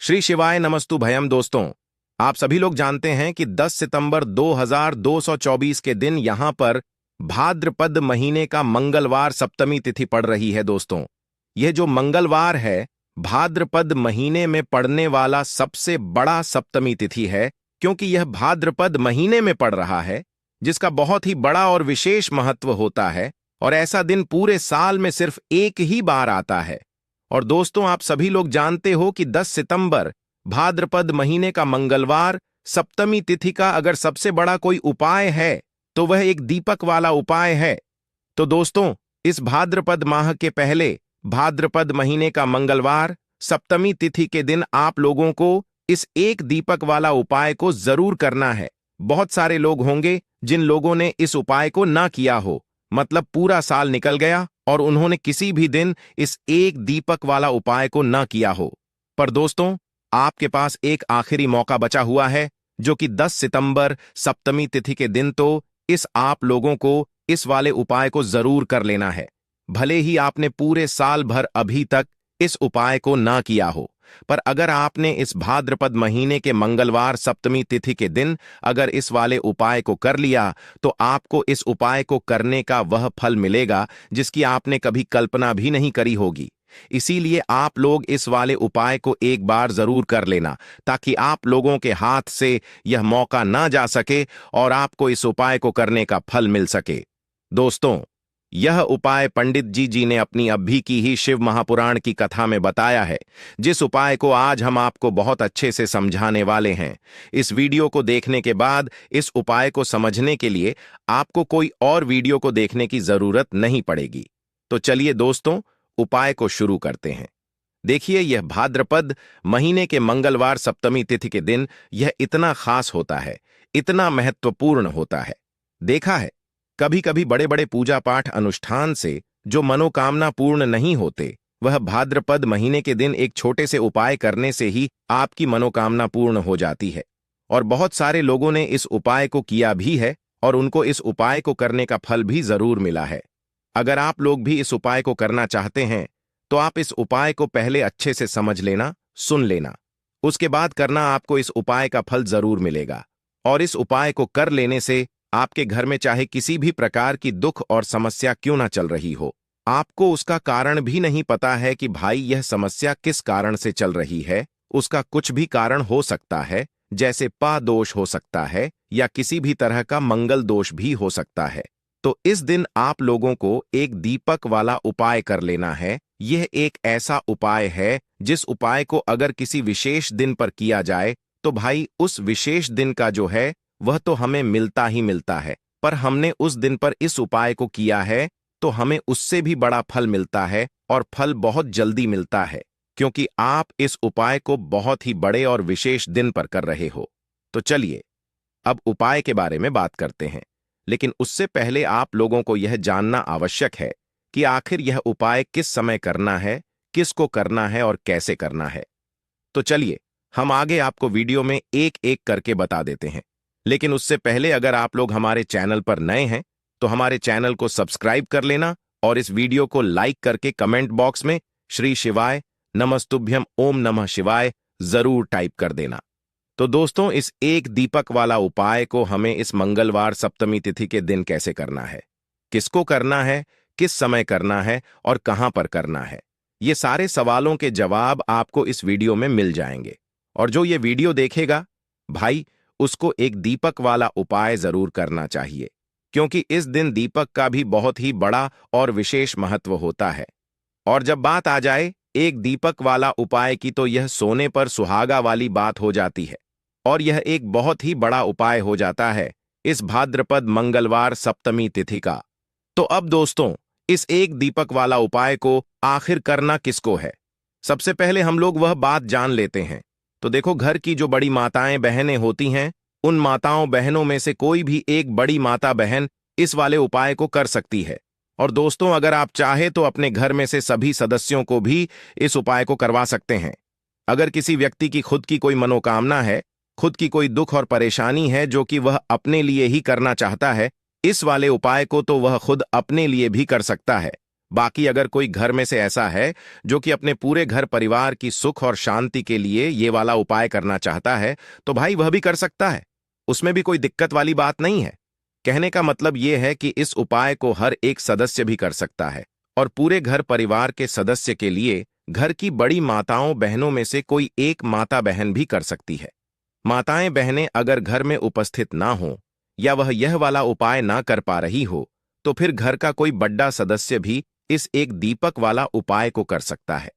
श्री शिवाय नमस्तु भयम। दोस्तों, आप सभी लोग जानते हैं कि 10 सितंबर 2224 के दिन यहां पर भाद्रपद महीने का मंगलवार सप्तमी तिथि पड़ रही है। दोस्तों, यह जो मंगलवार है भाद्रपद महीने में पड़ने वाला सबसे बड़ा सप्तमी तिथि है, क्योंकि यह भाद्रपद महीने में पड़ रहा है, जिसका बहुत ही बड़ा और विशेष महत्व होता है। और ऐसा दिन पूरे साल में सिर्फ एक ही बार आता है। और दोस्तों, आप सभी लोग जानते हो कि 10 सितंबर भाद्रपद महीने का मंगलवार सप्तमी तिथि का अगर सबसे बड़ा कोई उपाय है तो वह एक दीपक वाला उपाय है। तो दोस्तों, इस भाद्रपद माह के पहले भाद्रपद महीने का मंगलवार सप्तमी तिथि के दिन आप लोगों को इस एक दीपक वाला उपाय को जरूर करना है। बहुत सारे लोग होंगे जिन लोगों ने इस उपाय को ना किया हो, मतलब पूरा साल निकल गया और उन्होंने किसी भी दिन इस एक दीपक वाला उपाय को ना किया हो। पर दोस्तों, आपके पास एक आखिरी मौका बचा हुआ है, जो कि 10 सितंबर सप्तमी तिथि के दिन तो इस आप लोगों को इस वाले उपाय को जरूर कर लेना है। भले ही आपने पूरे साल भर अभी तक इस उपाय को ना किया हो, पर अगर आपने इस भाद्रपद महीने के मंगलवार सप्तमी तिथि के दिन अगर इस वाले उपाय को कर लिया, तो आपको इस उपाय को करने का वह फल मिलेगा जिसकी आपने कभी कल्पना भी नहीं करी होगी। इसीलिए आप लोग इस वाले उपाय को एक बार जरूर कर लेना, ताकि आप लोगों के हाथ से यह मौका ना जा सके और आपको इस उपाय को करने का फल मिल सके। दोस्तों, यह उपाय पंडित जी ने अपनी अभी की ही शिव महापुराण की कथा में बताया है, जिस उपाय को आज हम आपको बहुत अच्छे से समझाने वाले हैं। इस वीडियो को देखने के बाद इस उपाय को समझने के लिए आपको कोई और वीडियो को देखने की जरूरत नहीं पड़ेगी। तो चलिए दोस्तों, उपाय को शुरू करते हैं। देखिए, यह भाद्रपद महीने के मंगलवार सप्तमी तिथि के दिन यह इतना खास होता है, इतना महत्वपूर्ण होता है। देखा है, कभी कभी बड़े बड़े पूजा पाठ अनुष्ठान से जो मनोकामना पूर्ण नहीं होते, वह भाद्रपद महीने के दिन एक छोटे से उपाय करने से ही आपकी मनोकामना पूर्ण हो जाती है। और बहुत सारे लोगों ने इस उपाय को किया भी है और उनको इस उपाय को करने का फल भी जरूर मिला है। अगर आप लोग भी इस उपाय को करना चाहते हैं तो आप इस उपाय को पहले अच्छे से समझ लेना, सुन लेना, उसके बाद करना। आपको इस उपाय का फल जरूर मिलेगा। और इस उपाय को कर लेने से आपके घर में चाहे किसी भी प्रकार की दुख और समस्या क्यों ना चल रही हो, आपको उसका कारण भी नहीं पता है कि भाई यह समस्या किस कारण से चल रही है, उसका कुछ भी कारण हो सकता है, जैसे पा दोष हो सकता है या किसी भी तरह का मंगल दोष भी हो सकता है। तो इस दिन आप लोगों को एक दीपक वाला उपाय कर लेना है। यह एक ऐसा उपाय है जिस उपाय को अगर किसी विशेष दिन पर किया जाए तो भाई उस विशेष दिन का जो है वह तो हमें मिलता ही मिलता है, पर हमने उस दिन पर इस उपाय को किया है तो हमें उससे भी बड़ा फल मिलता है, और फल बहुत जल्दी मिलता है, क्योंकि आप इस उपाय को बहुत ही बड़े और विशेष दिन पर कर रहे हो। तो चलिए अब उपाय के बारे में बात करते हैं, लेकिन उससे पहले आप लोगों को यह जानना आवश्यक है कि आखिर यह उपाय किस समय करना है, किसको करना है और कैसे करना है। तो चलिए हम आगे आपको वीडियो में एक एक करके बता देते हैं। लेकिन उससे पहले अगर आप लोग हमारे चैनल पर नए हैं तो हमारे चैनल को सब्सक्राइब कर लेना और इस वीडियो को लाइक करके कमेंट बॉक्स में श्री शिवाय नमस्तुभ्यम ओम नमः शिवाय जरूर टाइप कर देना। तो दोस्तों, इस एक दीपक वाला उपाय को हमें इस मंगलवार सप्तमी तिथि के दिन कैसे करना है, किसको करना है, किस समय करना है और कहां पर करना है, ये सारे सवालों के जवाब आपको इस वीडियो में मिल जाएंगे। और जो ये वीडियो देखेगा भाई, उसको एक दीपक वाला उपाय जरूर करना चाहिए, क्योंकि इस दिन दीपक का भी बहुत ही बड़ा और विशेष महत्व होता है। और जब बात आ जाए एक दीपक वाला उपाय की, तो यह सोने पर सुहागा वाली बात हो जाती है, और यह एक बहुत ही बड़ा उपाय हो जाता है इस भाद्रपद मंगलवार सप्तमी तिथि का। तो अब दोस्तों, इस एक दीपक वाला उपाय को आखिर करना किसको है, सबसे पहले हम लोग वह बात जान लेते हैं। तो देखो, घर की जो बड़ी माताएं बहनें होती हैं, उन माताओं बहनों में से कोई भी एक बड़ी माता बहन इस वाले उपाय को कर सकती है। और दोस्तों, अगर आप चाहे तो अपने घर में से सभी सदस्यों को भी इस उपाय को करवा सकते हैं। अगर किसी व्यक्ति की खुद की कोई मनोकामना है, खुद की कोई दुख और परेशानी है जो कि वह अपने लिए ही करना चाहता है, इस वाले उपाय को तो वह खुद अपने लिए भी कर सकता है। बाकी अगर कोई घर में से ऐसा है जो कि अपने पूरे घर परिवार की सुख और शांति के लिए ये वाला उपाय करना चाहता है, तो भाई वह भी कर सकता है। उसमें भी कोई दिक्कत वाली बात नहीं है। कहने का मतलब ये है कि इस उपाय को हर एक सदस्य भी कर सकता है और पूरे घर परिवार के सदस्य के लिए घर की बड़ी माताओं बहनों में से कोई एक माता बहन भी कर सकती है। माताएं बहनें अगर घर में उपस्थित ना हो या वह यह वाला उपाय ना कर पा रही हो, तो फिर घर का कोई बड़ा सदस्य भी इस एक दीपक वाला उपाय को कर सकता है।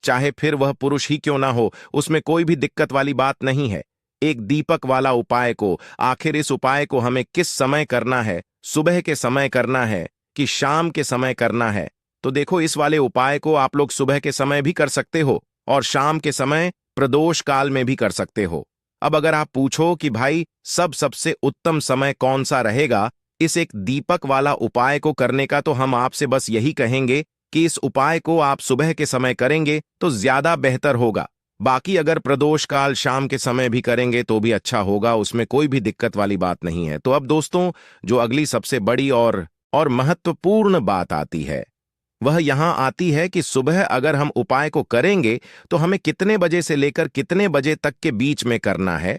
चाहे फिर वह पुरुष ही क्यों ना हो, उसमें कोई भी दिक्कत वाली बात नहीं है। एक दीपक वाला उपाय को, आखिर इस उपाय को हमें किस समय करना है, सुबह के समय करना है कि शाम के समय करना है? तो देखो, इस वाले उपाय को आप लोग सुबह के समय भी कर सकते हो और शाम के समय प्रदोष काल में भी कर सकते हो। अब अगर आप पूछो कि भाई सबसे उत्तम समय कौन सा रहेगा इस एक दीपक वाला उपाय को करने का, तो हम आपसे बस यही कहेंगे कि इस उपाय को आप सुबह के समय करेंगे तो ज्यादा बेहतर होगा। बाकी अगर प्रदोष काल शाम के समय भी करेंगे तो भी अच्छा होगा, उसमें कोई भी दिक्कत वाली बात नहीं है। तो अब दोस्तों, जो अगली सबसे बड़ी और महत्वपूर्ण बात आती है, वह यहां आती है कि सुबह अगर हम उपाय को करेंगे तो हमें कितने बजे से लेकर कितने बजे तक के बीच में करना है,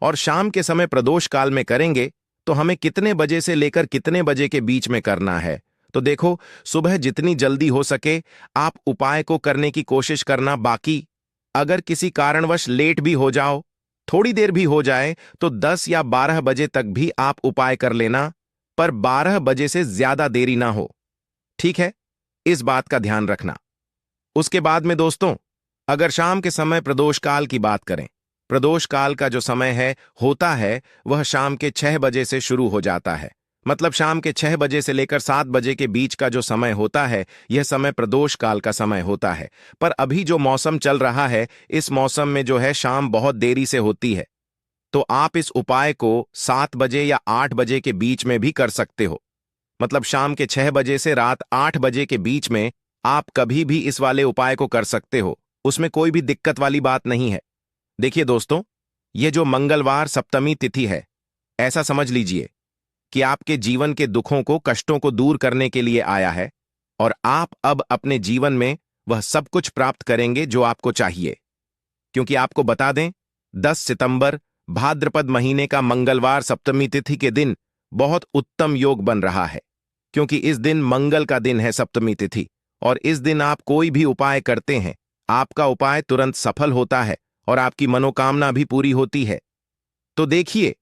और शाम के समय प्रदोष काल में करेंगे तो हमें कितने बजे से लेकर कितने बजे के बीच में करना है। तो देखो, सुबह जितनी जल्दी हो सके आप उपाय को करने की कोशिश करना। बाकी अगर किसी कारणवश लेट भी हो जाओ, थोड़ी देर भी हो जाए, तो 10 या 12 बजे तक भी आप उपाय कर लेना, पर 12 बजे से ज्यादा देरी ना हो। ठीक है, इस बात का ध्यान रखना। उसके बाद में दोस्तों, अगर शाम के समय प्रदोष काल की बात करें, प्रदोष काल का जो समय होता है वह शाम के 6 बजे से शुरू हो जाता है। मतलब शाम के 6 बजे से लेकर 7 बजे के बीच का जो समय होता है, यह समय प्रदोष काल का समय होता है। पर अभी जो मौसम चल रहा है, इस मौसम में जो है शाम बहुत देरी से होती है, तो आप इस उपाय को 7 बजे या 8 बजे के बीच में भी कर सकते हो। मतलब शाम के 6 बजे से रात 8 बजे के बीच में आप कभी भी इस वाले उपाय को कर सकते हो, उसमें कोई भी दिक्कत वाली बात नहीं है। देखिए दोस्तों, ये जो मंगलवार सप्तमी तिथि है, ऐसा समझ लीजिए कि आपके जीवन के दुखों को, कष्टों को दूर करने के लिए आया है और आप अब अपने जीवन में वह सब कुछ प्राप्त करेंगे जो आपको चाहिए। क्योंकि आपको बता दें, 10 सितंबर भाद्रपद महीने का मंगलवार सप्तमी तिथि के दिन बहुत उत्तम योग बन रहा है। क्योंकि इस दिन मंगल का दिन है, सप्तमी तिथि, और इस दिन आप कोई भी उपाय करते हैं, आपका उपाय तुरंत सफल होता है और आपकी मनोकामना भी पूरी होती है। तो देखिए,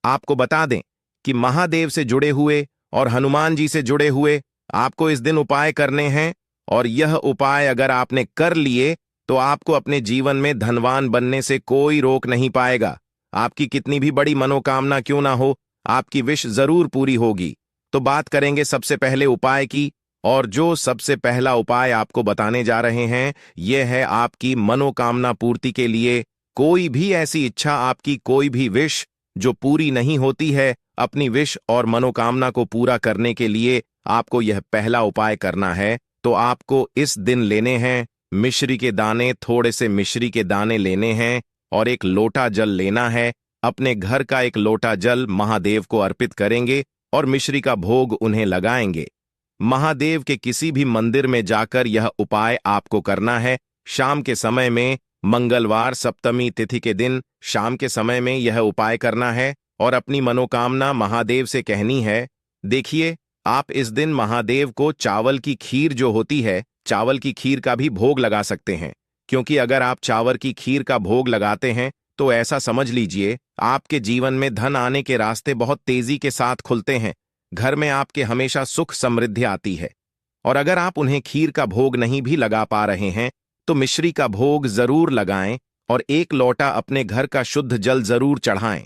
आपको बता दें कि महादेव से जुड़े हुए और हनुमान जी से जुड़े हुए आपको इस दिन उपाय करने हैं, और यह उपाय अगर आपने कर लिए तो आपको अपने जीवन में धनवान बनने से कोई रोक नहीं पाएगा। आपकी कितनी भी बड़ी मनोकामना क्यों ना हो, आपकी विश जरूर पूरी होगी। तो बात करेंगे सबसे पहले उपाय की, और जो सबसे पहला उपाय आपको बताने जा रहे हैं, यह है आपकी मनोकामना पूर्ति के लिए। कोई भी ऐसी इच्छा, आपकी कोई भी विश जो पूरी नहीं होती है, अपनी विश और मनोकामना को पूरा करने के लिए आपको यह पहला उपाय करना है। तो आपको इस दिन लेने हैं मिश्री के दाने, थोड़े से मिश्री के दाने लेने हैं और एक लोटा जल लेना है। अपने घर का एक लोटा जल महादेव को अर्पित करेंगे और मिश्री का भोग उन्हें लगाएंगे। महादेव के किसी भी मंदिर में जाकर यह उपाय आपको करना है। शाम के समय में, मंगलवार सप्तमी तिथि के दिन शाम के समय में यह उपाय करना है और अपनी मनोकामना महादेव से कहनी है। देखिए, आप इस दिन महादेव को चावल की खीर जो होती है, चावल की खीर का भी भोग लगा सकते हैं। क्योंकि अगर आप चावल की खीर का भोग लगाते हैं तो ऐसा समझ लीजिए आपके जीवन में धन आने के रास्ते बहुत तेजी के साथ खुलते हैं। घर में आपके हमेशा सुख समृद्धि आती है। और अगर आप उन्हें खीर का भोग नहीं भी लगा पा रहे हैं तो मिश्री का भोग जरूर लगाएं और एक लोटा अपने घर का शुद्ध जल जरूर चढ़ाएं।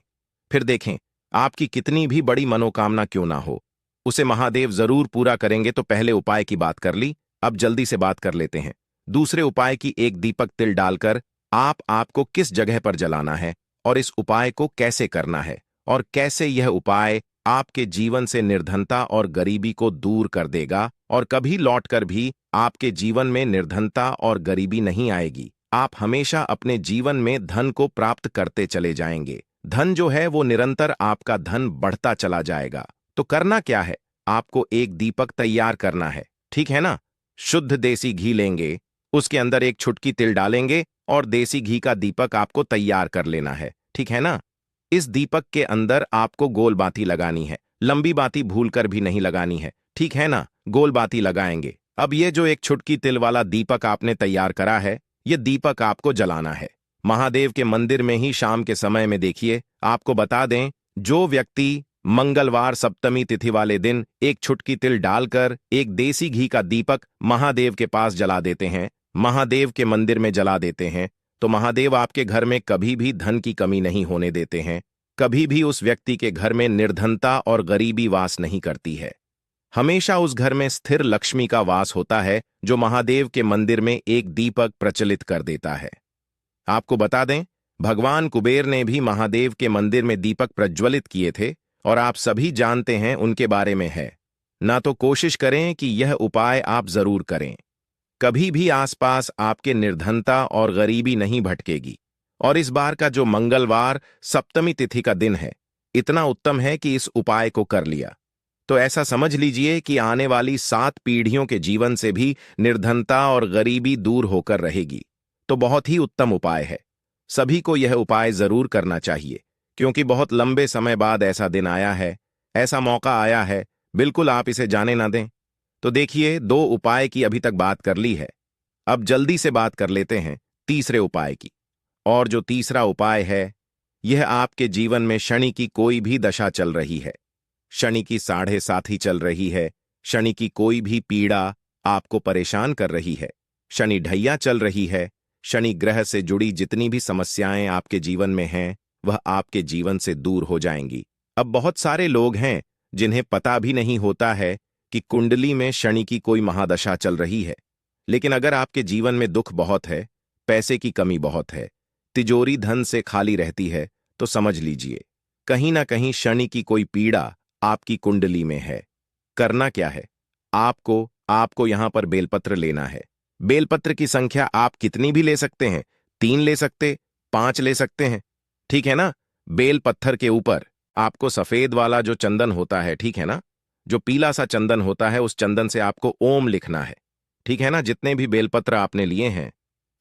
फिर देखें, आपकी कितनी भी बड़ी मनोकामना क्यों ना हो, उसे महादेव जरूर पूरा करेंगे। तो पहले उपाय की बात कर ली, अब जल्दी से बात कर लेते हैं दूसरे उपाय की। एक दीपक तिल डालकर आपको किस जगह पर जलाना है और इस उपाय को कैसे करना है और कैसे यह उपाय आपके जीवन से निर्धनता और गरीबी को दूर कर देगा, और कभी लौटकर भी आपके जीवन में निर्धनता और गरीबी नहीं आएगी। आप हमेशा अपने जीवन में धन को प्राप्त करते चले जाएंगे। धन जो है वो निरंतर आपका धन बढ़ता चला जाएगा। तो करना क्या है, आपको एक दीपक तैयार करना है, ठीक है ना। शुद्ध देसी घी लेंगे, उसके अंदर एक चुटकी तिल डालेंगे और देसी घी का दीपक आपको तैयार कर लेना है, ठीक है ना। इस दीपक के अंदर आपको गोल बाती लगानी है, लंबी बाती भूलकर भी नहीं लगानी है, ठीक है ना। गोल बाती लगाएंगे। अब ये जो एक चुटकी तिल वाला दीपक आपने तैयार करा है, ये दीपक आपको जलाना है महादेव के मंदिर में ही शाम के समय में। देखिए, आपको बता दें, जो व्यक्ति मंगलवार सप्तमी तिथि वाले दिन एक चुटकी तिल डालकर एक देसी घी का दीपक महादेव के पास जला देते हैं, महादेव के मंदिर में जला देते हैं, तो महादेव आपके घर में कभी भी धन की कमी नहीं होने देते हैं। कभी भी उस व्यक्ति के घर में निर्धनता और गरीबी वास नहीं करती है। हमेशा उस घर में स्थिर लक्ष्मी का वास होता है, जो महादेव के मंदिर में एक दीपक प्रचलित कर देता है। आपको बता दें, भगवान कुबेर ने भी महादेव के मंदिर में दीपक प्रज्वलित किए थे और आप सभी जानते हैं उनके बारे में है ना। तो कोशिश करें कि यह उपाय आप जरूर करें। कभी भी आसपास आपके निर्धनता और गरीबी नहीं भटकेगी। और इस बार का जो मंगलवार सप्तमी तिथि का दिन है, इतना उत्तम है कि इस उपाय को कर लिया तो ऐसा समझ लीजिए कि आने वाली 7 पीढ़ियों के जीवन से भी निर्धनता और गरीबी दूर होकर रहेगी। तो बहुत ही उत्तम उपाय है, सभी को यह उपाय जरूर करना चाहिए, क्योंकि बहुत लंबे समय बाद ऐसा दिन आया है, ऐसा मौका आया है, बिल्कुल आप इसे जाने ना दें। तो देखिए, 2 उपाय की अभी तक बात कर ली है, अब जल्दी से बात कर लेते हैं तीसरे उपाय की। और जो तीसरा उपाय है, यह आपके जीवन में शनि की कोई भी दशा चल रही है, शनि की 7.5 चल रही है, शनि की कोई भी पीड़ा आपको परेशान कर रही है, शनि ढैया चल रही है, शनि ग्रह से जुड़ी जितनी भी समस्याएं आपके जीवन में हैं, वह आपके जीवन से दूर हो जाएंगी। अब बहुत सारे लोग हैं जिन्हें पता भी नहीं होता है कि कुंडली में शनि की कोई महादशा चल रही है। लेकिन अगर आपके जीवन में दुख बहुत है, पैसे की कमी बहुत है, तिजोरी धन से खाली रहती है, तो समझ लीजिए कहीं ना कहीं शनि की कोई पीड़ा आपकी कुंडली में है। करना क्या है, आपको यहां पर बेलपत्र लेना है। बेलपत्र की संख्या आप कितनी भी ले सकते हैं, 3 ले सकते, 5 ले सकते हैं, ठीक है ना। बेल पत्थर के ऊपर आपको सफेद वाला जो चंदन होता है, ठीक है ना, जो पीला सा चंदन होता है, उस चंदन से आपको ओम लिखना है, ठीक है ना। जितने भी बेलपत्र आपने लिए हैं,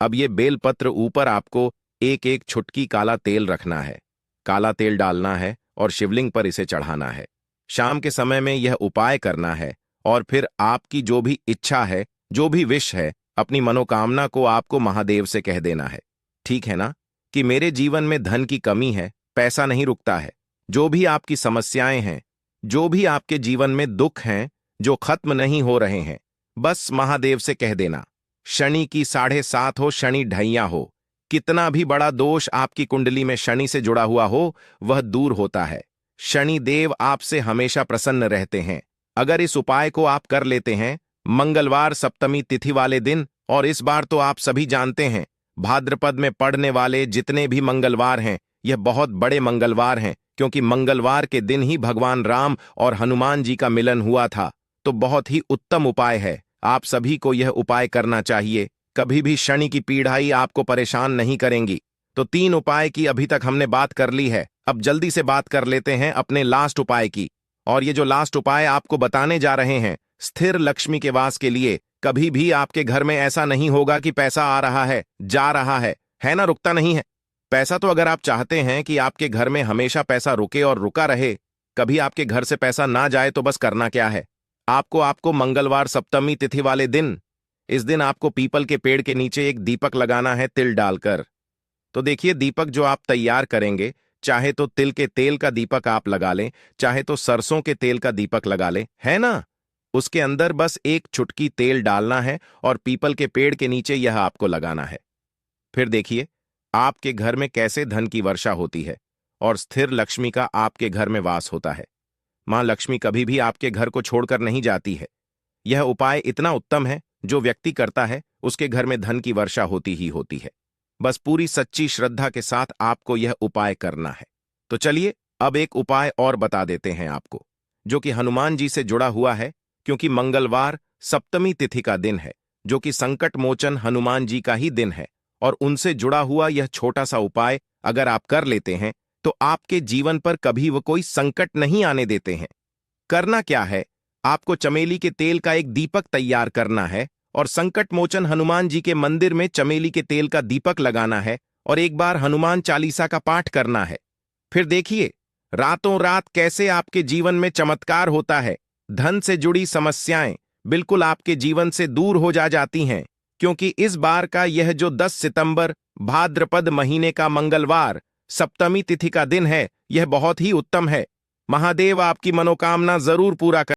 अब ये बेलपत्र ऊपर आपको एक एक छुटकी काला तेल रखना है, काला तेल डालना है और शिवलिंग पर इसे चढ़ाना है। शाम के समय में यह उपाय करना है और फिर आपकी जो भी इच्छा है, जो भी विश है, अपनी मनोकामना को आपको महादेव से कह देना है, ठीक है ना, कि मेरे जीवन में धन की कमी है, पैसा नहीं रुकता है, जो भी आपकी समस्याएं हैं, जो भी आपके जीवन में दुख हैं जो खत्म नहीं हो रहे हैं, बस महादेव से कह देना। शनि की 7.5 हो, शनि ढैया हो, कितना भी बड़ा दोष आपकी कुंडली में शनि से जुड़ा हुआ हो, वह दूर होता है। शनि देव आपसे हमेशा प्रसन्न रहते हैं। अगर इस उपाय को आप कर लेते हैं मंगलवार सप्तमी तिथि वाले दिन, और इस बार तो आप सभी जानते हैं भाद्रपद में पड़ने वाले जितने भी मंगलवार हैं, यह बहुत बड़े मंगलवार हैं, क्योंकि मंगलवार के दिन ही भगवान राम और हनुमान जी का मिलन हुआ था। तो बहुत ही उत्तम उपाय है, आप सभी को यह उपाय करना चाहिए। कभी भी शनि की पीड़ाई आपको परेशान नहीं करेंगी। तो 3 उपाय की अभी तक हमने बात कर ली है, अब जल्दी से बात कर लेते हैं अपने लास्ट उपाय की। और ये जो लास्ट उपाय आपको बताने जा रहे हैं, स्थिर लक्ष्मी के वास के लिए। कभी भी आपके घर में ऐसा नहीं होगा कि पैसा आ रहा है, जा रहा है ना, रुकता नहीं है पैसा। तो अगर आप चाहते हैं कि आपके घर में हमेशा पैसा रुके और रुका रहे, कभी आपके घर से पैसा ना जाए, तो बस करना क्या है, आपको मंगलवार सप्तमी तिथि वाले दिन, इस दिन आपको पीपल के पेड़ के नीचे एक दीपक लगाना है तिल डालकर। तो देखिए, दीपक जो आप तैयार करेंगे, चाहे तो तिल के तेल का दीपक आप लगा लें, चाहे तो सरसों के तेल का दीपक लगा लें, है ना। उसके अंदर बस एक चुटकी तेल डालना है और पीपल के पेड़ के नीचे यह आपको लगाना है। फिर देखिए आपके घर में कैसे धन की वर्षा होती है और स्थिर लक्ष्मी का आपके घर में वास होता है। मां लक्ष्मी कभी भी आपके घर को छोड़कर नहीं जाती है। यह उपाय इतना उत्तम है, जो व्यक्ति करता है उसके घर में धन की वर्षा होती ही होती है। बस पूरी सच्ची श्रद्धा के साथ आपको यह उपाय करना है। तो चलिए अब एक उपाय और बता देते हैं आपको, जो कि हनुमान जी से जुड़ा हुआ है, क्योंकि मंगलवार सप्तमी तिथि का दिन है, जो कि संकट मोचन हनुमान जी का ही दिन है। और उनसे जुड़ा हुआ यह छोटा सा उपाय अगर आप कर लेते हैं, तो आपके जीवन पर कभी वो कोई संकट नहीं आने देते हैं। करना क्या है, आपको चमेली के तेल का एक दीपक तैयार करना है और संकट मोचन हनुमान जी के मंदिर में चमेली के तेल का दीपक लगाना है और एक बार हनुमान चालीसा का पाठ करना है। फिर देखिए रातों रात कैसे आपके जीवन में चमत्कार होता है। धन से जुड़ी समस्याएं बिल्कुल आपके जीवन से दूर हो जाती हैं, क्योंकि इस बार का यह जो 10 सितंबर भाद्रपद महीने का मंगलवार सप्तमी तिथि का दिन है, यह बहुत ही उत्तम है। महादेव आपकी मनोकामना जरूर पूरा कर